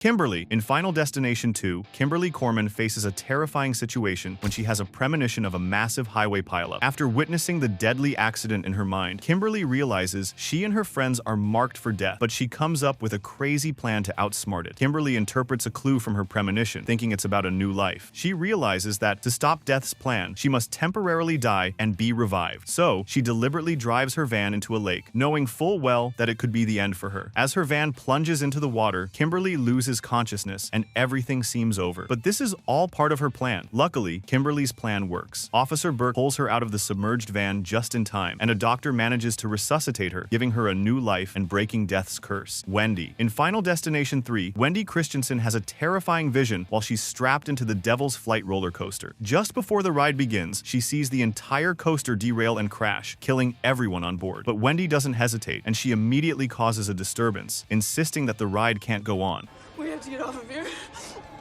Kimberly. In Final Destination 2, Kimberly Corman faces a terrifying situation when she has a premonition of a massive highway pileup. After witnessing the deadly accident in her mind, Kimberly realizes she and her friends are marked for death, but she comes up with a crazy plan to outsmart it. Kimberly interprets a clue from her premonition, thinking it's about a new life. She realizes that to stop Death's plan, she must temporarily die and be revived. So, she deliberately drives her van into a lake, knowing full well that it could be the end for her. As her van plunges into the water, Kimberly loses consciousness and everything seems over. But this is all part of her plan. Luckily, Kimberly's plan works. Officer Burke pulls her out of the submerged van just in time, and a doctor manages to resuscitate her, giving her a new life and breaking Death's curse. Wendy. In Final Destination 3, Wendy Christensen has a terrifying vision while she's strapped into the Devil's Flight roller coaster. Just before the ride begins, she sees the entire coaster derail and crash, killing everyone on board. But Wendy doesn't hesitate, and she immediately causes a disturbance, insisting that the ride can't go on. We have to get off of here.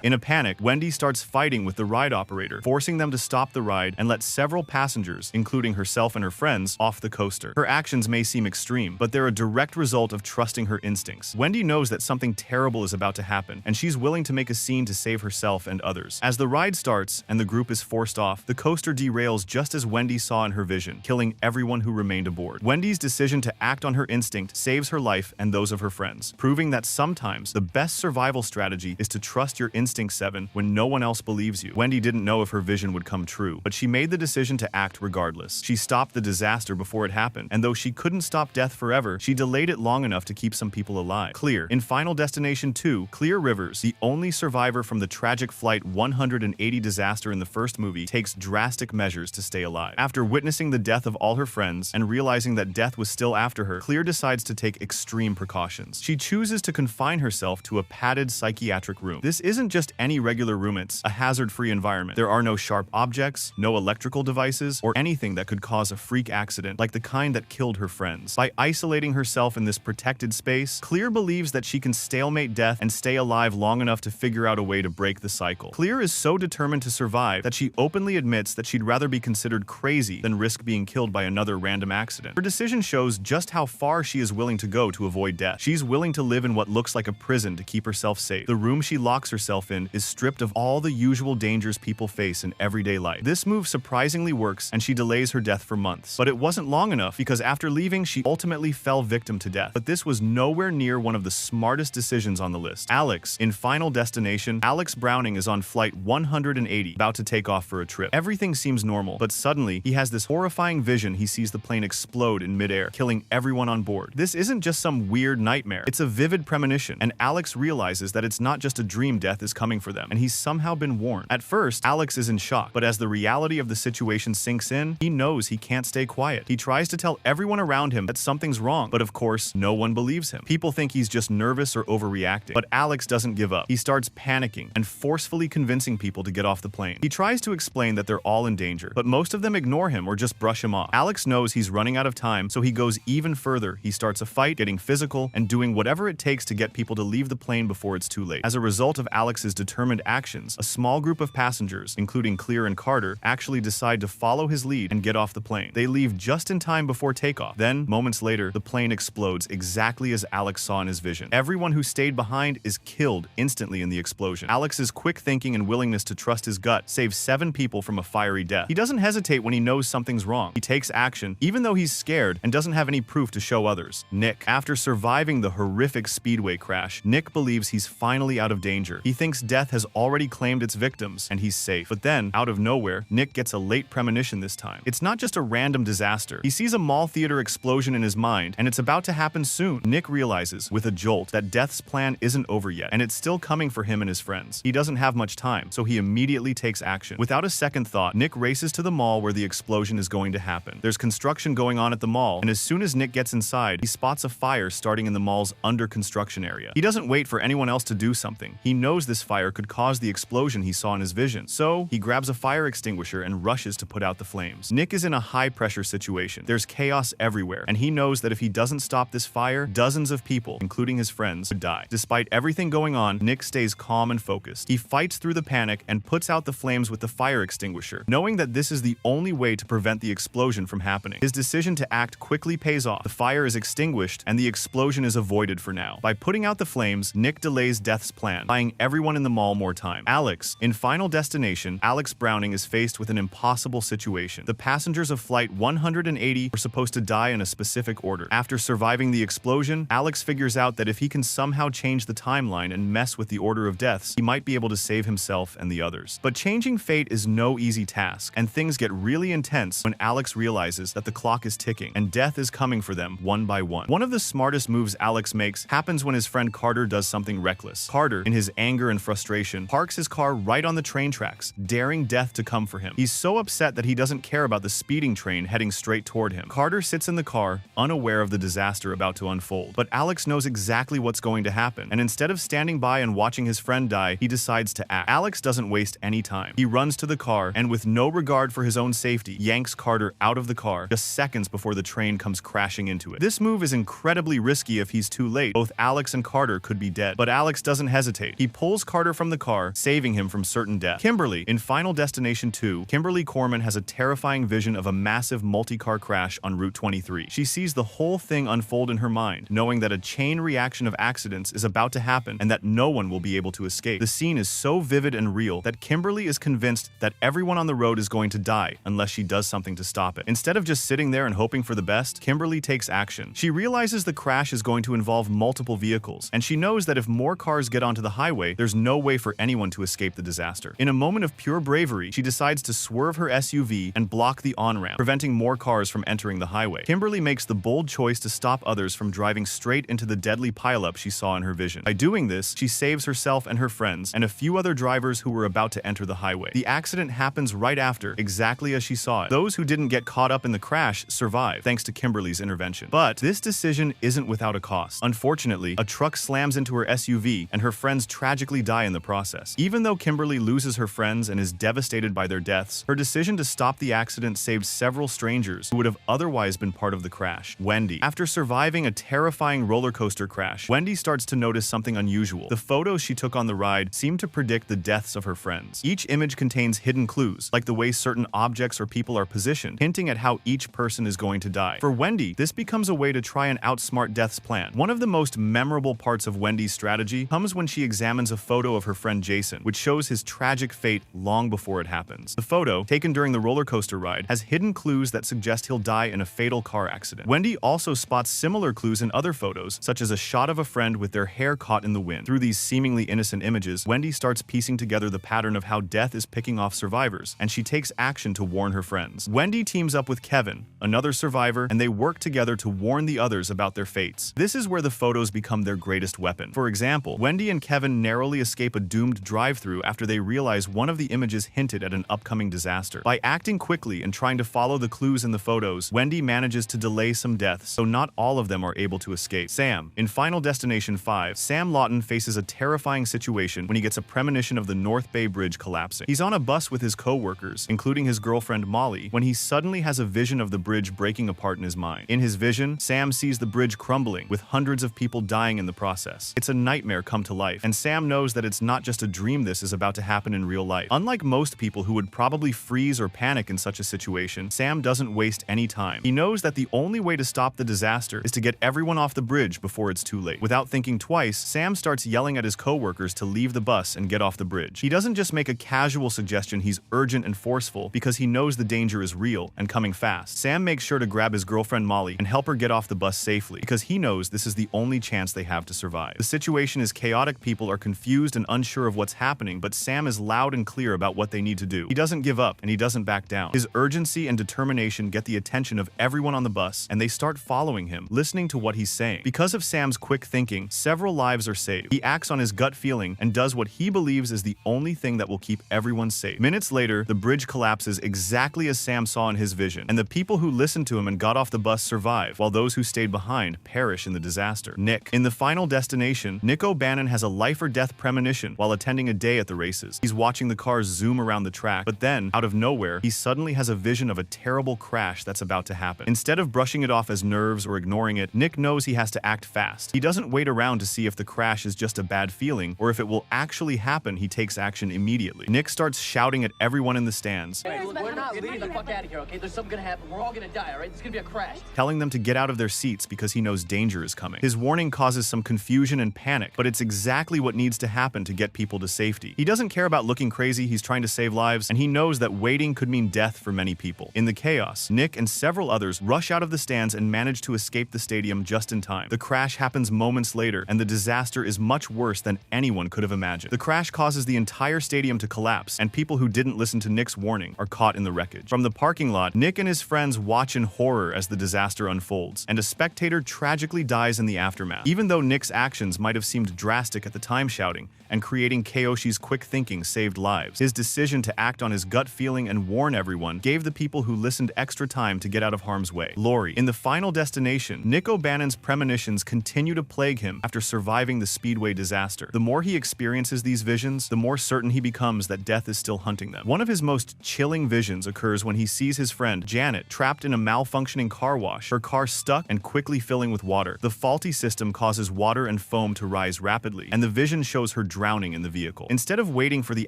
In a panic, Wendy starts fighting with the ride operator, forcing them to stop the ride and let several passengers, including herself and her friends, off the coaster. Her actions may seem extreme, but they're a direct result of trusting her instincts. Wendy knows that something terrible is about to happen, and she's willing to make a scene to save herself and others. As the ride starts and the group is forced off, the coaster derails just as Wendy saw in her vision, killing everyone who remained aboard. Wendy's decision to act on her instinct saves her life and those of her friends, proving that sometimes the best survival strategy is to trust your instincts 7 when no one else believes you. Wendy didn't know if her vision would come true, but she made the decision to act regardless. She stopped the disaster before it happened, and though she couldn't stop death forever, she delayed it long enough to keep some people alive. Clear. In Final Destination 2, Clear Rivers, the only survivor from the tragic Flight 180 disaster in the first movie, takes drastic measures to stay alive. After witnessing the death of all her friends and realizing that death was still after her, Clear decides to take extreme precautions. She chooses to confine herself to a padded psychiatric room. This isn't just any regular room, it's a hazard-free environment. There are no sharp objects, no electrical devices, or anything that could cause a freak accident like the kind that killed her friends. By isolating herself in this protected space, Clear believes that she can stalemate death and stay alive long enough to figure out a way to break the cycle. Clear is so determined to survive that she openly admits that she'd rather be considered crazy than risk being killed by another random accident. Her decision shows just how far she is willing to go to avoid death. She's willing to live in what looks like a prison to keep herself safe. The room she locks herself in is stripped of all the usual dangers people face in everyday life. This move surprisingly works, and she delays her death for months. But it wasn't long enough, because after leaving, she ultimately fell victim to death. But this was nowhere near one of the smartest decisions on the list. Alex. In Final Destination, Alex Browning is on Flight 180, about to take off for a trip. Everything seems normal, but suddenly, he has this horrifying vision. He sees the plane explode in midair, killing everyone on board. This isn't just some weird nightmare. It's a vivid premonition, and Alex realizes that it's not just a dream death is coming for them, and he's somehow been warned. At first, Alex is in shock, but as the reality of the situation sinks in, he knows he can't stay quiet. He tries to tell everyone around him that something's wrong, but of course, no one believes him. People think he's just nervous or overreacting, but Alex doesn't give up. He starts panicking and forcefully convincing people to get off the plane. He tries to explain that they're all in danger, but most of them ignore him or just brush him off. Alex knows he's running out of time, so he goes even further. He starts a fight, getting physical, and doing whatever it takes to get people to leave the plane before it's too late. As a result of Alex's determined actions, a small group of passengers, including Clear and Carter, actually decide to follow his lead and get off the plane. They leave just in time before takeoff. Then, moments later, the plane explodes exactly as Alex saw in his vision. Everyone who stayed behind is killed instantly in the explosion. Alex's quick thinking and willingness to trust his gut saves 7 people from a fiery death. He doesn't hesitate when he knows something's wrong. He takes action, even though he's scared and doesn't have any proof to show others. Nick. After surviving the horrific speedway crash, Nick believes he's finally out of danger. He thinks death has already claimed its victims, and he's safe. But then, out of nowhere, Nick gets a late premonition this time. It's not just a random disaster. He sees a mall theater explosion in his mind, and it's about to happen soon. Nick realizes, with a jolt, that Death's plan isn't over yet, and it's still coming for him and his friends. He doesn't have much time, so he immediately takes action. Without a second thought, Nick races to the mall where the explosion is going to happen. There's construction going on at the mall, and as soon as Nick gets inside, he spots a fire starting in the mall's under construction area. He doesn't wait for anyone else to do something. He knows this fire could cause the explosion he saw in his vision, so he grabs a fire extinguisher and rushes to put out the flames. Nick is in a high-pressure situation. There's chaos everywhere, and he knows that if he doesn't stop this fire, dozens of people, including his friends, would die. Despite everything going on, Nick stays calm and focused. He fights through the panic and puts out the flames with the fire extinguisher, knowing that this is the only way to prevent the explosion from happening. His decision to act quickly pays off. The fire is extinguished, and the explosion is avoided for now. By putting out the flames, Nick delays delays Death's plan, buying everyone in the mall more time. Alex. In Final Destination, Alex Browning is faced with an impossible situation. The passengers of Flight 180 were supposed to die in a specific order. After surviving the explosion, Alex figures out that if he can somehow change the timeline and mess with the order of deaths, he might be able to save himself and the others. But changing fate is no easy task, and things get really intense when Alex realizes that the clock is ticking and death is coming for them one by one. One of the smartest moves Alex makes happens when his friend Carter does something reckless. Carter, in his anger and frustration, parks his car right on the train tracks, daring death to come for him. He's so upset that he doesn't care about the speeding train heading straight toward him. Carter sits in the car, unaware of the disaster about to unfold. But Alex knows exactly what's going to happen, and instead of standing by and watching his friend die, he decides to act. Alex doesn't waste any time. He runs to the car, and with no regard for his own safety, yanks Carter out of the car just seconds before the train comes crashing into it. This move is incredibly risky. If he's too late, both Alex and Carter could be dead. But Alex doesn't hesitate. He pulls Carter from the car, saving him from certain death. Kimberly. In Final Destination 2, Kimberly Corman has a terrifying vision of a massive multi-car crash on Route 23. She sees the whole thing unfold in her mind, knowing that a chain reaction of accidents is about to happen and that no one will be able to escape. The scene is so vivid and real that Kimberly is convinced that everyone on the road is going to die unless she does something to stop it. Instead of just sitting there and hoping for the best, Kimberly takes action. She realizes the crash is going to involve multiple vehicles, and she knows that if more cars get onto the highway, there's no way for anyone to escape the disaster. In a moment of pure bravery, she decides to swerve her SUV and block the on-ramp, preventing more cars from entering the highway. Kimberly makes the bold choice to stop others from driving straight into the deadly pileup she saw in her vision. By doing this, she saves herself and her friends and a few other drivers who were about to enter the highway. The accident happens right after, exactly as she saw it. Those who didn't get caught up in the crash survive, thanks to Kimberly's intervention. But this decision isn't without a cost. Unfortunately, a truck slams into her SUV and her friends tragically die in the process. Even though Kimberly loses her friends and is devastated by their deaths, her decision to stop the accident saved several strangers who would have otherwise been part of the crash. Wendy. After surviving a terrifying roller coaster crash, Wendy starts to notice something unusual. The photos she took on the ride seem to predict the deaths of her friends. Each image contains hidden clues, like the way certain objects or people are positioned, hinting at how each person is going to die. For Wendy, this becomes a way to try and outsmart Death's plan. One of the most memorable parts of Wendy's strategy comes when she examines a photo of her friend Jason, which shows his tragic fate long before it happens. The photo, taken during the roller coaster ride, has hidden clues that suggest he'll die in a fatal car accident. Wendy also spots similar clues in other photos, such as a shot of a friend with their hair caught in the wind. Through these seemingly innocent images, Wendy starts piecing together the pattern of how death is picking off survivors, and she takes action to warn her friends. Wendy teams up with Kevin, another survivor, and they work together to warn the others about their fates. This is where the photos become their greatest weapon. For example, Wendy and Kevin narrowly escape a doomed drive-thru after they realize one of the images hinted at an upcoming disaster. By acting quickly and trying to follow the clues in the photos, Wendy manages to delay some deaths, so not all of them are able to escape. Sam. In Final Destination 5, Sam Lawton faces a terrifying situation when he gets a premonition of the North Bay Bridge collapsing. He's on a bus with his co-workers, including his girlfriend Molly, when he suddenly has a vision of the bridge breaking apart in his mind. In his vision, Sam sees the bridge crumbling, with hundreds of people dying in the process. It's a nightmare come to life, and Sam knows that it's not just a dream. This is about to happen in real life. Unlike most people who would probably freeze or panic in such a situation, Sam doesn't waste any time. He knows that the only way to stop the disaster is to get everyone off the bridge before it's too late. Without thinking twice, Sam starts yelling at his co-workers to leave the bus and get off the bridge. He doesn't just make a casual suggestion, he's urgent and forceful because he knows the danger is real and coming fast. Sam makes sure to grab his girlfriend Molly and help her get off the bus safely because he knows this is the only chance they have to survive. The situation is chaotic, people are confused and unsure of what's happening, but Sam is loud and clear about what they need to do. He doesn't give up and he doesn't back down. His urgency and determination get the attention of everyone on the bus, and they start following him, listening to what he's saying. Because of Sam's quick thinking, several lives are saved. He acts on his gut feeling and does what he believes is the only thing that will keep everyone safe. Minutes later, the bridge collapses exactly as Sam saw in his vision, and the people who listened to him and got off the bus survive, while those who stayed behind perish in the disaster. Nick. In the Final Destination, Nick O'Bannon has a life-or-death premonition while attending a day at the races. He's watching the cars zoom around the track, but then, out of nowhere, he suddenly has a vision of a terrible crash that's about to happen. Instead of brushing it off as nerves or ignoring it, Nick knows he has to act fast. He doesn't wait around to see if the crash is just a bad feeling or if it will actually happen. He takes action immediately. Nick starts shouting at everyone in the stands. We're not not leaving the fuck out of here, okay? There's something gonna happen. We're all gonna die, all right? It's gonna be a crash. Telling them to get out of their seats because he knows danger is coming. His warning causes some confusion and panic, but it's exactly what needs to happen to get people to safety. He doesn't care about looking crazy, he's trying to save lives, and he knows that waiting could mean death for many people. In the chaos, Nick and several others rush out of the stands and manage to escape the stadium just in time. The crash happens moments later, and the disaster is much worse than anyone could have imagined. The crash causes the entire stadium to collapse, and people who didn't listen to Nick's warning are caught in the wreckage. From the parking lot, Nick and his friends watch in horror as the disaster unfolds, and a spectator tragically dies in the aftermath. Even though Nick's actions might have seemed drastic at the time, shouting and creating Kayoshi's quick thinking saved lives, his decision to act on his gut feeling and warn everyone gave the people who listened extra time to get out of harm's way. Lori. In the final destination, Nick O'Bannon's premonitions continue to plague him after surviving the Speedway disaster. The more he experiences these visions, the more certain he becomes that death is still hunting them. One of his most chilling visions occurs when he sees his friend, Janet, trapped in a malfunctioning car wash, her car stuck and quickly filling with water. The faulty system causes water and foam to rise rapidly, and the vision shows her drowning in the vehicle. Instead of waiting for the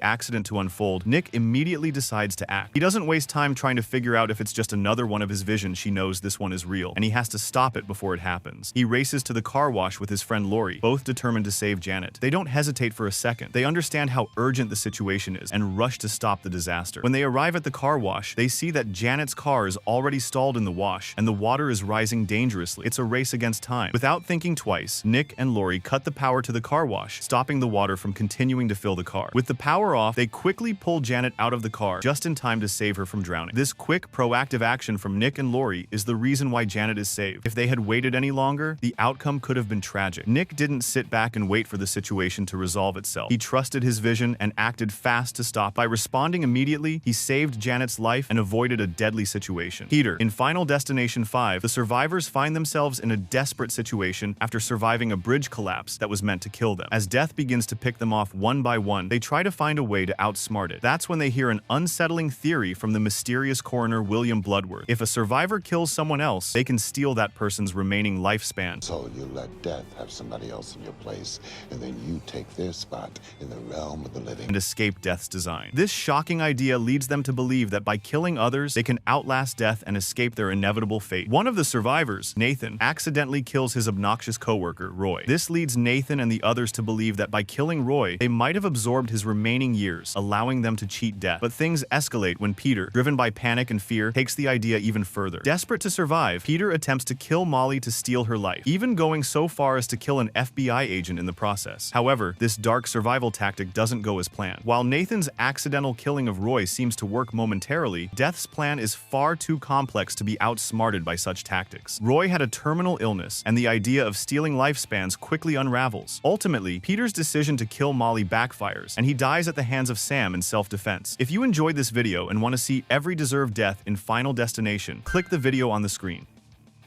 accident to unfold, Nick immediately decides to act. He doesn't waste time trying to figure out if it's just another one of his visions. She knows this one is real, and he has to stop it before it happens. He races to the car wash with his friend Lori, both determined to save Janet. They don't hesitate for a second. They understand how urgent the situation is and rush to stop the disaster. When they arrive at the car wash, they see that Janet's car is already stalled in the wash, and the water is rising dangerously. It's a race against time. Without thinking twice, Nick and Lori cut the power to the car wash, stopping the water from continuing to fill the car. With the power off, they quickly pull Janet out of the car just in time to save her from drowning. This quick, proactive action from Nick and Lori is the reason why Janet is saved. If they had waited any longer, the outcome could have been tragic. Nick didn't sit back and wait for the situation to resolve itself. He trusted his vision and acted fast to stop. By responding immediately, he saved Janet's life and avoided a deadly situation. Peter. In Final Destination 5, the survivors find themselves in a desperate situation after surviving a bridge collapse that was meant to kill them. As death begins to pick them off one by one, they try to find a way to outsmart it. That's when they hear an unsettling theory from the mysterious coroner William Bloodworth. If a survivor kills someone else, they can steal that person's remaining lifespan. So you let death have somebody else in your place, and then you take their spot in the realm of the living And escape death's design. This shocking idea leads them to believe that by killing others, they can outlast death and escape their inevitable fate. One of the survivors, Nathan, accidentally kills his obnoxious coworker, Roy. This leads Nathan and the others to believe that by killing Roy, they might have absorbed his remaining years, allowing them to cheat death. But things escalate when Peter, driven by panic and fear, takes the idea even further. Desperate to survive, Peter attempts to kill Molly to steal her life, even going so far as to kill an FBI agent in the process. However, this dark survival tactic doesn't go as planned. While Nathan's accidental killing of Roy seems to work momentarily, Death's plan is far too complex to be outsmarted by such tactics. Roy had a terminal illness, and the idea of stealing lifespans quickly unravels. Ultimately, Peter's decision to kill Molly backfires, and he dies at the hands of Sam in self-defense. If you enjoyed this video and want to see every deserved death in Final Destination, click the video on the screen.